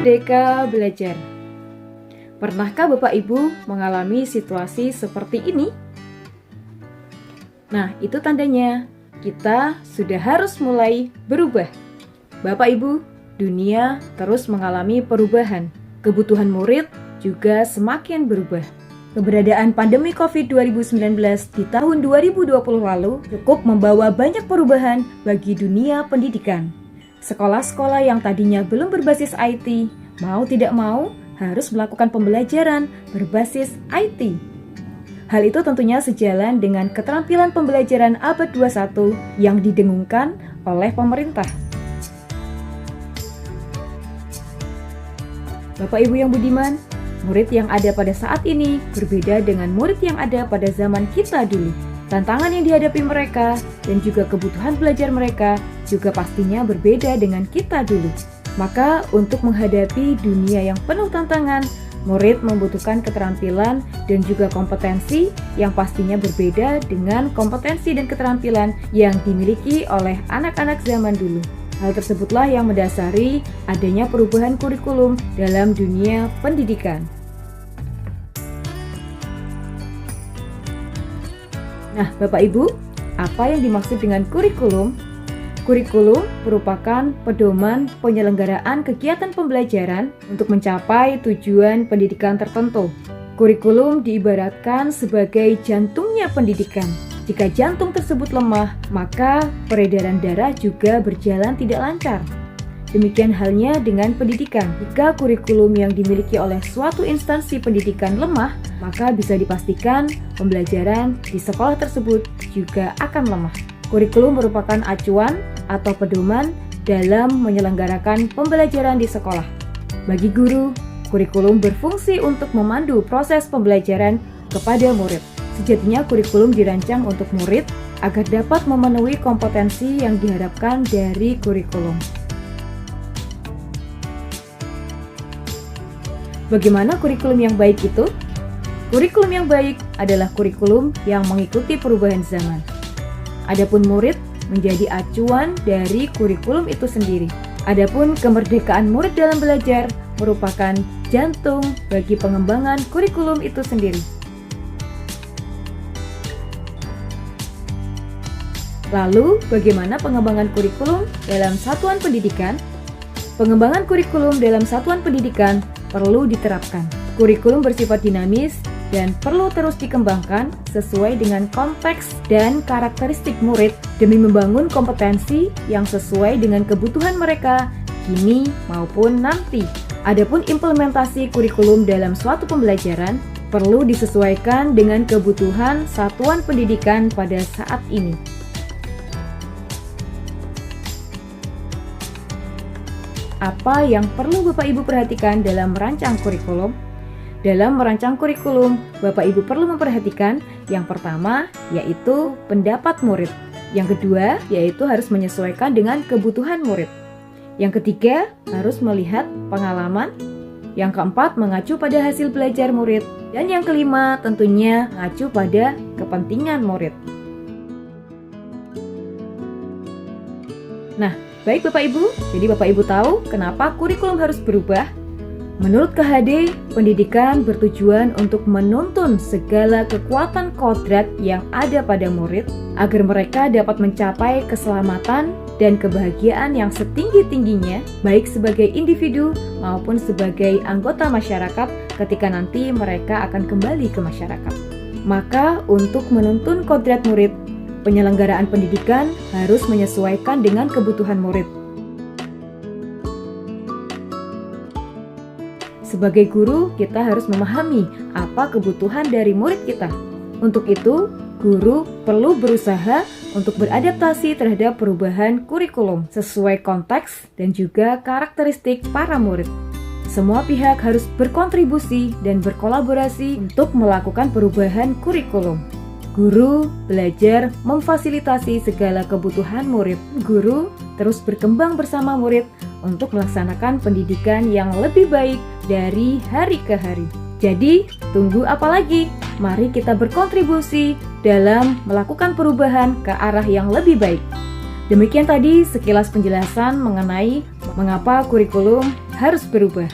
Merdeka Belajar. Pernahkah Bapak Ibu mengalami situasi seperti ini? Nah, itu tandanya kita sudah harus mulai berubah. Bapak Ibu, dunia terus mengalami perubahan. Kebutuhan murid juga semakin berubah. Keberadaan pandemi COVID-19 di tahun 2020 lalu cukup membawa banyak perubahan bagi dunia pendidikan. Sekolah-sekolah yang tadinya belum berbasis IT, mau tidak mau harus melakukan pembelajaran berbasis IT. Hal itu tentunya sejalan dengan keterampilan pembelajaran abad 21 yang didengungkan oleh pemerintah. Bapak Ibu yang budiman, murid yang ada pada saat ini berbeda dengan murid yang ada pada zaman kita dulu. Tantangan yang dihadapi mereka dan juga kebutuhan belajar mereka juga pastinya berbeda dengan kita dulu. Maka untuk menghadapi dunia yang penuh tantangan, murid membutuhkan keterampilan dan juga kompetensi yang pastinya berbeda dengan kompetensi dan keterampilan yang dimiliki oleh anak-anak zaman dulu. Hal tersebutlah yang mendasari adanya perubahan kurikulum dalam dunia pendidikan. Nah, Bapak Ibu, apa yang dimaksud dengan kurikulum? Kurikulum merupakan pedoman penyelenggaraan kegiatan pembelajaran untuk mencapai tujuan pendidikan tertentu. Kurikulum diibaratkan sebagai jantungnya pendidikan. Jika jantung tersebut lemah, maka peredaran darah juga berjalan tidak lancar. Demikian halnya dengan pendidikan. Jika kurikulum yang dimiliki oleh suatu instansi pendidikan lemah, maka bisa dipastikan pembelajaran di sekolah tersebut juga akan lemah. Kurikulum merupakan acuan atau pedoman dalam menyelenggarakan pembelajaran di sekolah. Bagi guru, kurikulum berfungsi untuk memandu proses pembelajaran kepada murid. Sejatinya kurikulum dirancang untuk murid agar dapat memenuhi kompetensi yang diharapkan dari kurikulum. Bagaimana kurikulum yang baik itu? Kurikulum yang baik adalah kurikulum yang mengikuti perubahan zaman. Adapun murid menjadi acuan dari kurikulum itu sendiri. Adapun kemerdekaan murid dalam belajar merupakan jantung bagi pengembangan kurikulum itu sendiri. Lalu, bagaimana pengembangan kurikulum dalam satuan pendidikan? Pengembangan kurikulum dalam satuan pendidikan perlu diterapkan. Kurikulum bersifat dinamis dan perlu terus dikembangkan sesuai dengan konteks dan karakteristik murid demi membangun kompetensi yang sesuai dengan kebutuhan mereka kini maupun nanti. Adapun implementasi kurikulum dalam suatu pembelajaran perlu disesuaikan dengan kebutuhan satuan pendidikan pada saat ini. Apa yang perlu Bapak Ibu perhatikan dalam merancang kurikulum? Dalam merancang kurikulum, Bapak Ibu perlu memperhatikan yang pertama yaitu pendapat murid. Yang kedua yaitu harus menyesuaikan dengan kebutuhan murid. Yang ketiga harus melihat pengalaman. Yang keempat mengacu pada hasil belajar murid. Dan yang kelima tentunya mengacu pada kepentingan murid. Nah, baik Bapak Ibu, jadi Bapak Ibu tahu kenapa kurikulum harus berubah? Menurut KHD, pendidikan bertujuan untuk menuntun segala kekuatan kodrat yang ada pada murid agar mereka dapat mencapai keselamatan dan kebahagiaan yang setinggi-tingginya baik sebagai individu maupun sebagai anggota masyarakat ketika nanti mereka akan kembali ke masyarakat. Maka untuk menuntun kodrat murid, penyelenggaraan pendidikan harus menyesuaikan dengan kebutuhan murid. Sebagai guru, kita harus memahami apa kebutuhan dari murid kita. Untuk itu, guru perlu berusaha untuk beradaptasi terhadap perubahan kurikulum sesuai konteks dan juga karakteristik para murid. Semua pihak harus berkontribusi dan berkolaborasi untuk melakukan perubahan kurikulum. Guru belajar memfasilitasi segala kebutuhan murid. Guru terus berkembang bersama murid untuk melaksanakan pendidikan yang lebih baik dari hari ke hari. Jadi, tunggu apa lagi? Mari kita berkontribusi dalam melakukan perubahan ke arah yang lebih baik. Demikian tadi sekilas penjelasan mengenai mengapa kurikulum harus berubah.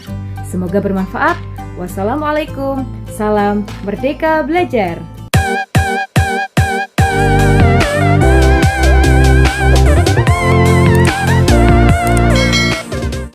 Semoga bermanfaat. Wassalamualaikum. Salam Merdeka Belajar.